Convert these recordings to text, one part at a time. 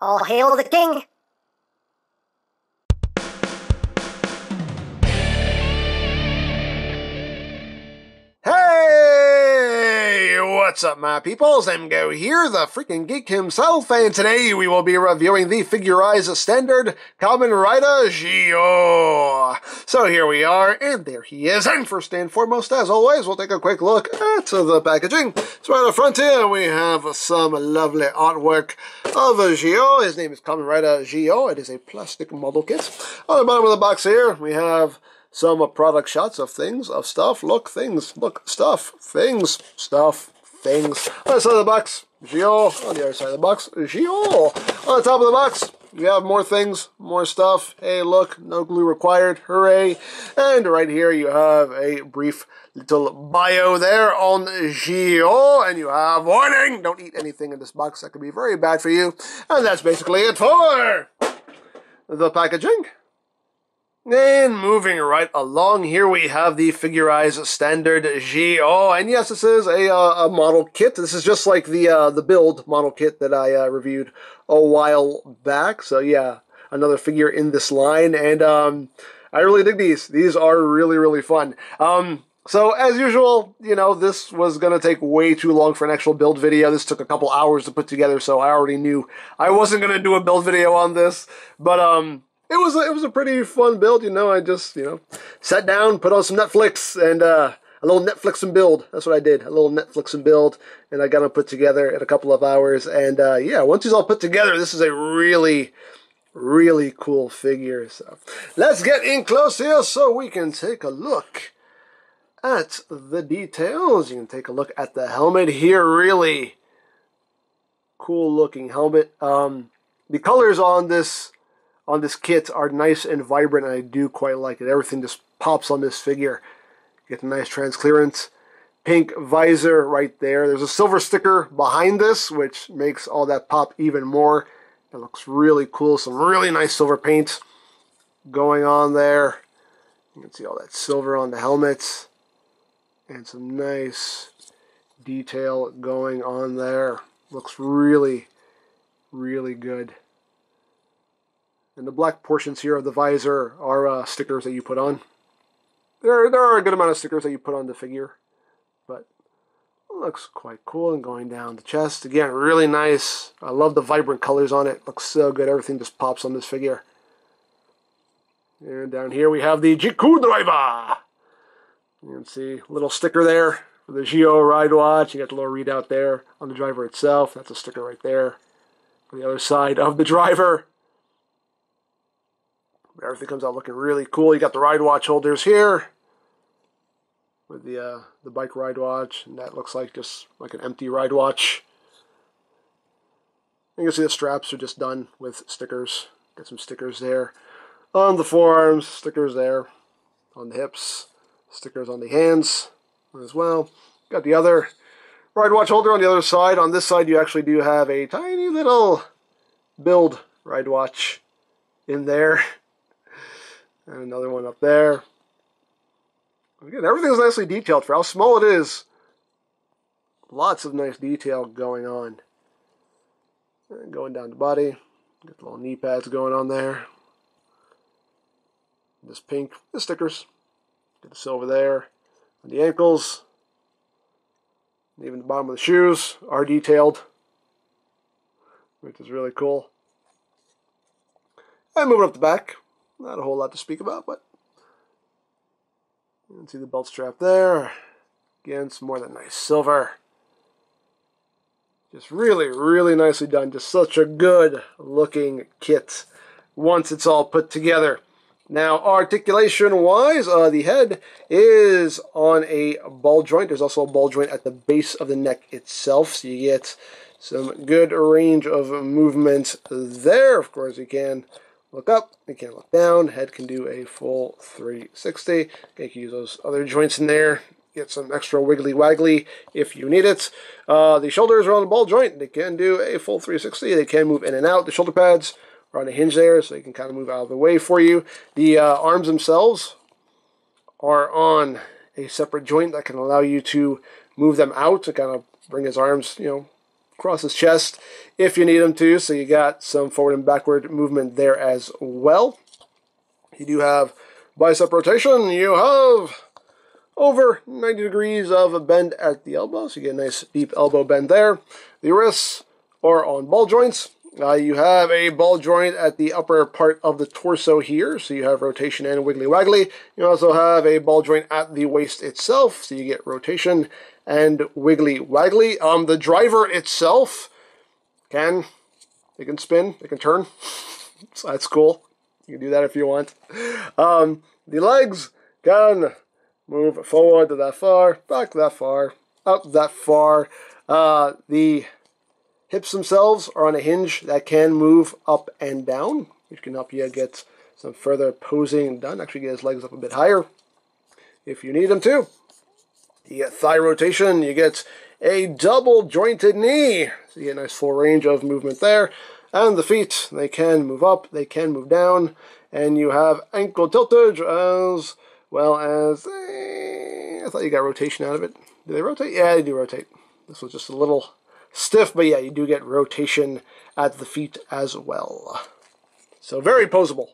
All hail the king! Hey! What's up, my peoples? EmGo here, the freaking geek himself, and today we will be reviewing the Figurize Standard Kamen Rider Geo. So here we are, and there he is. And first and foremost, as always, we'll take a quick look at the packaging. So right on the front here, we have some lovely artwork of Geo. His name is Kamen Rider Geo. It is a plastic model kit. On the bottom of the box here, we have some product shots of things, of stuff, look, things, look, stuff, things, stuff, things. On the side of the box, Geo. On the other side of the box, Geo. On the top of the box, we have more things, more stuff. Hey, look, no glue required, hooray. And right here you have a brief little bio there on Geo. And you have, warning, don't eat anything in this box, that could be very bad for you. And that's basically it for the packaging. And moving right along, here we have the Figurize Standard Geo, and yes, this is a model kit. This is just like the build model kit that I reviewed a while back. So yeah, another figure in this line, and I really dig these. These are really fun. So as usual, you know, this was gonna take way too long for an actual build video. This took a couple hours to put together, so I already knew I wasn't gonna do a build video on this, but It was a pretty fun build, you know. I just, you know, sat down, put on some Netflix, and a little Netflix and build. That's what I did, a little Netflix and build, and I got them put together in a couple of hours. And yeah, once it's all put together, this is a really cool figure. So let's get in close here so we can take a look at the details. You can take a look at the helmet here. Really cool looking helmet. The colors on this kit are nice and vibrant, and I do quite like it. Everything just pops on this figure. Get a nice transclearance. Pink visor right there. There's a silver sticker behind this, which makes all that pop even more. It looks really cool. Some really nice silver paint going on there. You can see all that silver on the helmet. And some nice detail going on there. Looks really good. And the black portions here of the visor are stickers that you put on. There are a good amount of stickers that you put on the figure, but it looks quite cool. And going down the chest, again, really nice. I love the vibrant colors on it. Looks so good. Everything just pops on this figure. And down here we have the Jiku driver. You can see a little sticker there for the Geo ride watch. You got the little readout there on the driver itself. That's a sticker right there for the other side of the driver. Everything comes out looking really cool. You got the ride watch holders here with the bike ride watch, and that looks like just like an empty ride watch. You can see the straps are just done with stickers. Got some stickers there on the forearms, stickers there on the hips, stickers on the hands as well. Got the other ride watch holder on the other side. On this side, you actually do have a tiny little build ride watch in there. And another one up there. Again, everything's nicely detailed for how small it is. Lots of nice detail going on. And going down the body. Got the little knee pads going on there. This pink, the stickers. Got the silver there. On the ankles. And even the bottom of the shoes are detailed, which is really cool. And moving up the back. Not a whole lot to speak about, but you can see the belt strap there. Again, some more of that nice silver. Just really nicely done. Just such a good looking kit once it's all put together. Now, articulation-wise, the head is on a ball joint. There's also a ball joint at the base of the neck itself, so you get some good range of movement there. Of course, you can look up, you can look down. Head can do a full 360. You can use those other joints in there. Get some extra wiggly waggly if you need it. The shoulders are on the ball joint. They can do a full 360. They can move in and out. The shoulder pads are on a hinge there, so they can kind of move out of the way for you. The arms themselves are on a separate joint that can allow you to move them out to kind of bring his arms, you know, across his chest if you need him to, so you got some forward and backward movement there as well. You do have bicep rotation. You have over 90 degrees of a bend at the elbow, so you get a nice deep elbow bend there. The wrists are on ball joints. You have a ball joint at the upper part of the torso here, so you have rotation and wiggly waggly. You also have a ball joint at the waist itself, so you get rotation and wiggly waggly. The driver itself can spin, it can turn, so that's cool. You can do that if you want. The legs can move forward to that far, back to that far, up that far. The hips themselves are on a hinge that can move up and down, which can help you get some further posing done. Actually get his legs up a bit higher if you need them to. You get thigh rotation, you get a double jointed knee. So you get a nice full range of movement there. And the feet, they can move up, they can move down. And you have ankle tiltage as well as, I thought you got rotation out of it. Do they rotate? Yeah, they do rotate. This was just a little stiff, but yeah, you do get rotation at the feet as well. So very posable.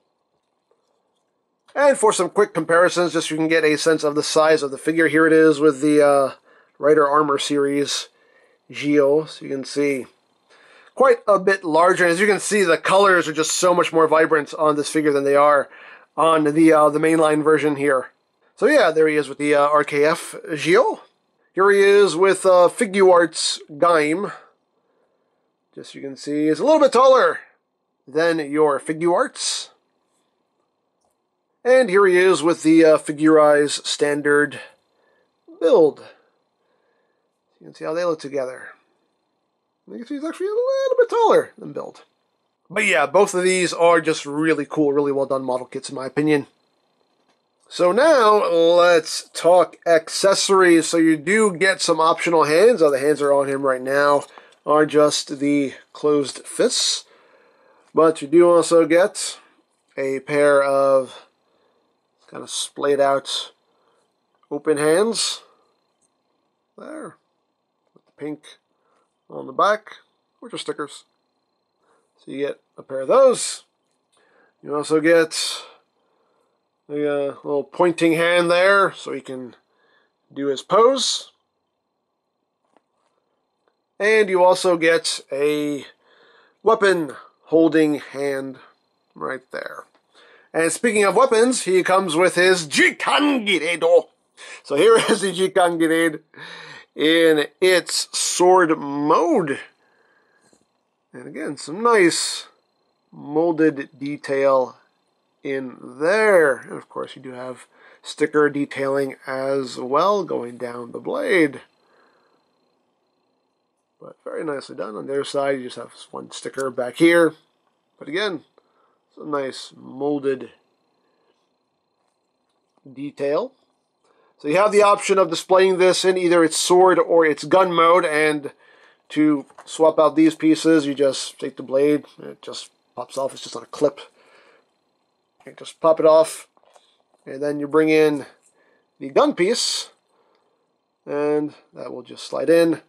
And for some quick comparisons, just so you can get a sense of the size of the figure, here it is with the Rider Armor Series Geo. So you can see quite a bit larger. And as you can see, the colors are just so much more vibrant on this figure than they are on the mainline version here. So yeah, there he is with the RKF Geo. Here he is with Figuarts Gaim. Just so you can see, he's a little bit taller than your Figuarts. And here he is with the Figurize standard build. You can see how they look together. You can see he's actually a little bit taller than build. But yeah, both of these are just really cool, really well done model kits in my opinion. So now, let's talk accessories. So you do get some optional hands. The hands are on him right now are just the closed fists. But you do also get a pair of kind of splayed out open hands. There. With the pink on the back, which are stickers. So you get a pair of those. You also get a little pointing hand there, so he can do his pose. And you also get a weapon holding hand right there. And speaking of weapons, he comes with his Jikangiredo. So here is the Jikangiredo in its sword mode. And again, some nice molded detail in there. And of course you do have sticker detailing as well going down the blade. But very nicely done. On the other side you just have one sticker back here. But again, some nice molded detail. So you have the option of displaying this in either its sword or its gun mode, and to swap out these pieces you just take the blade and it just pops off. It's just on a clip. You just pop it off, and then you bring in the gun piece, and that will just slide in,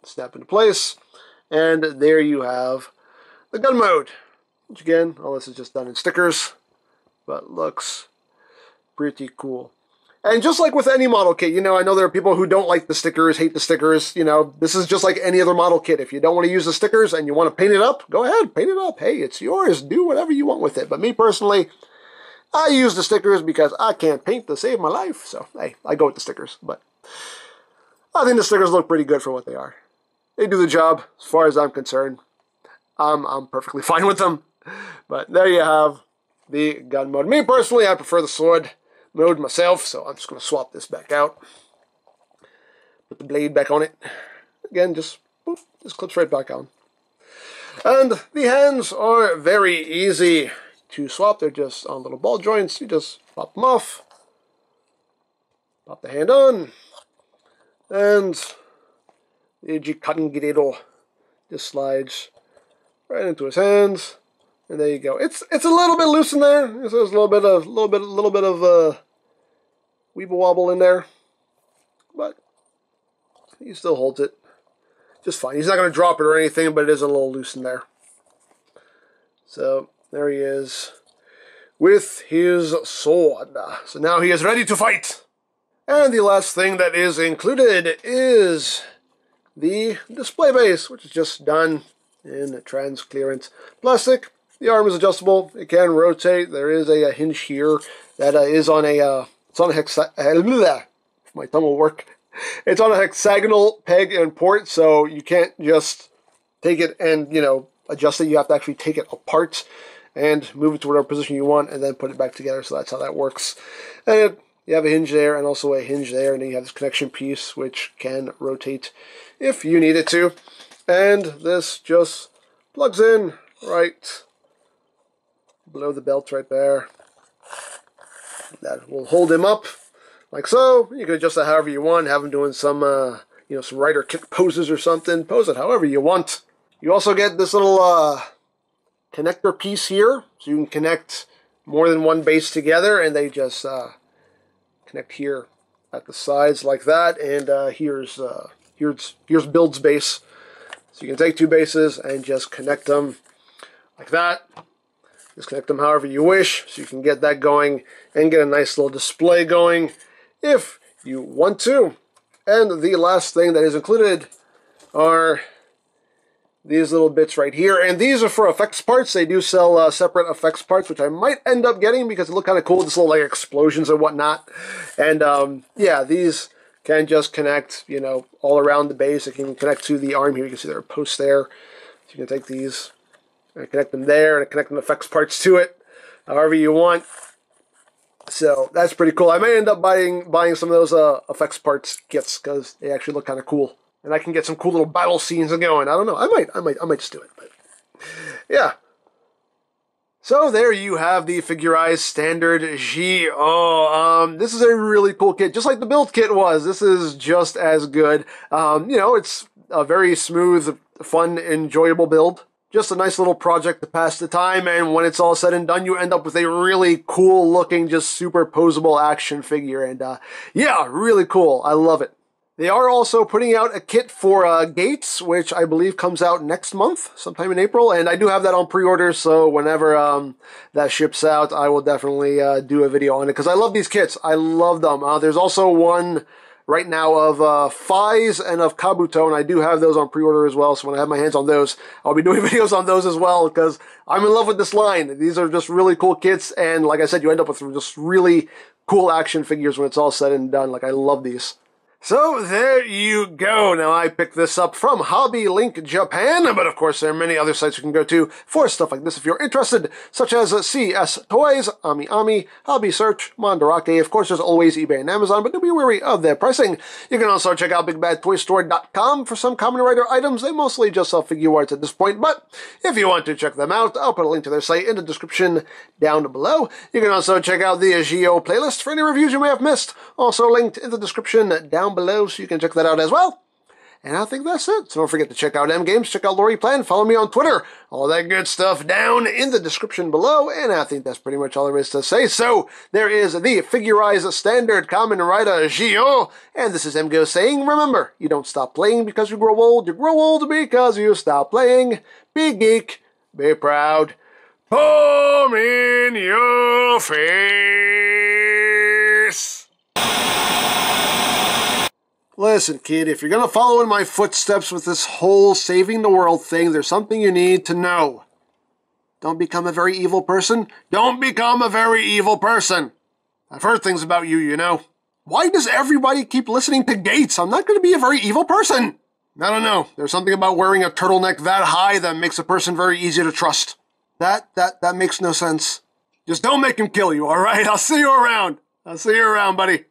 snap into place, and there you have the gun mode. Which again, all this is just done in stickers, but looks pretty cool. And just like with any model kit, you know, I know there are people who don't like the stickers, hate the stickers, you know, this is just like any other model kit. If you don't want to use the stickers and you want to paint it up, go ahead, paint it up. Hey, it's yours, do whatever you want with it. But me personally, I use the stickers because I can't paint to save my life. So, hey, I go with the stickers. But I think the stickers look pretty good for what they are. They do the job, as far as I'm concerned. I'm perfectly fine with them. But there you have the gun mode. Me personally, I prefer the sword mode myself, so I'm just going to swap this back out. Put the blade back on it. Again, just poof, just clips right back on. And the hands are very easy to swap. They're just on little ball joints. You just pop them off. Pop the hand on. And the Jikangiredo just slides right into his hands. And there you go. It's a little bit loose in there. There's a little bit of weeble wobble in there, but he still holds it. just fine. He's not going to drop it or anything, but it is a little loose in there. So there he is with his sword. So now he is ready to fight. And the last thing that is included is the display base, which is just done in transparent plastic. The arm is adjustable. It can rotate. There is a hinge here that is on a it's on a my tongue will work. It's on a hexagonal peg and port, so you can't just take it and, you know, adjust it. You have to actually take it apart and move it to whatever position you want and then put it back together. So that's how that works. And you have a hinge there and also a hinge there, and then you have this connection piece which can rotate if you need it to. And this just plugs in right below the belt right there. That will hold him up like so. You can adjust it however you want. Have him doing some, you know, some rider kick poses or something. Pose it however you want. You also get this little connector piece here, so you can connect more than one base together, and they just connect here at the sides like that. And here's Build's base. So you can take two bases and just connect them like that. Just connect them however you wish, so you can get that going and get a nice little display going if you want to. And the last thing that is included are these little bits right here, and these are for effects parts. They do sell separate effects parts, which I might end up getting because they look kind of cool, just little like explosions and whatnot. And yeah, these can just connect, you know, all around the base. It can connect to the arm here. You can see there are posts there, so you can take these and connect them there and connect the effects parts to it however you want. So that's pretty cool. I may end up buying some of those effects parts kits because they actually look kind of cool, and I can get some cool little battle scenes going. I don't know. I might just do it. But yeah. So there you have the Figurized Standard Geo. This is a really cool kit, just like the Build kit was. This is just as good. You know, it's a very smooth, fun, enjoyable build. Just a nice little project to pass the time, and when it's all said and done, you end up with a really cool looking, just super posable action figure, and yeah, really cool. I love it. They are also putting out a kit for Gates, which I believe comes out next month, sometime in April, and I do have that on pre-order, so whenever that ships out, I will definitely do a video on it, because I love these kits. I love them. There's also one right now of Fies and of Kabuto, and I do have those on pre-order as well, so when I have my hands on those, I'll be doing videos on those as well, because I'm in love with this line. These are just really cool kits, and like I said, you end up with just really cool action figures when it's all said and done. Like, I love these. So there you go. Now, I picked this up from Hobby Link Japan, but of course there are many other sites you can go to for stuff like this if you're interested, such as CS Toys, Ami, Hobby Search, Mandarake. Of course, there's always eBay and Amazon, but do be wary of their pricing. You can also check out BigBadToyStore.com for some Kamen Rider items. They mostly just sell figure arts at this point, but if you want to check them out, I'll put a link to their site in the description down below. You can also check out the Geo playlist for any reviews you may have missed, also linked in the description down below, so you can check that out as well. And I think that's it. So don't forget to check out EmGo's, check out Lori Plan, follow me on Twitter, all that good stuff down in the description below. And I think that's pretty much all there is to say. So there is the Figurized Standard Kamen Rider Geo, and this is EmGo saying, remember, you don't stop playing because you grow old because you stop playing. Be geek, be proud, palm in your face. Listen, kid, if you're going to follow in my footsteps with this whole saving the world thing, there's something you need to know. Don't become a very evil person. Don't become a very evil person. I've heard things about you, you know. Why does everybody keep listening to Gates? I'm not going to be a very evil person. I don't know. There's something about wearing a turtleneck that high that makes a person very easy to trust. That makes no sense. Just don't make him kill you, all right? I'll see you around. I'll see you around, buddy.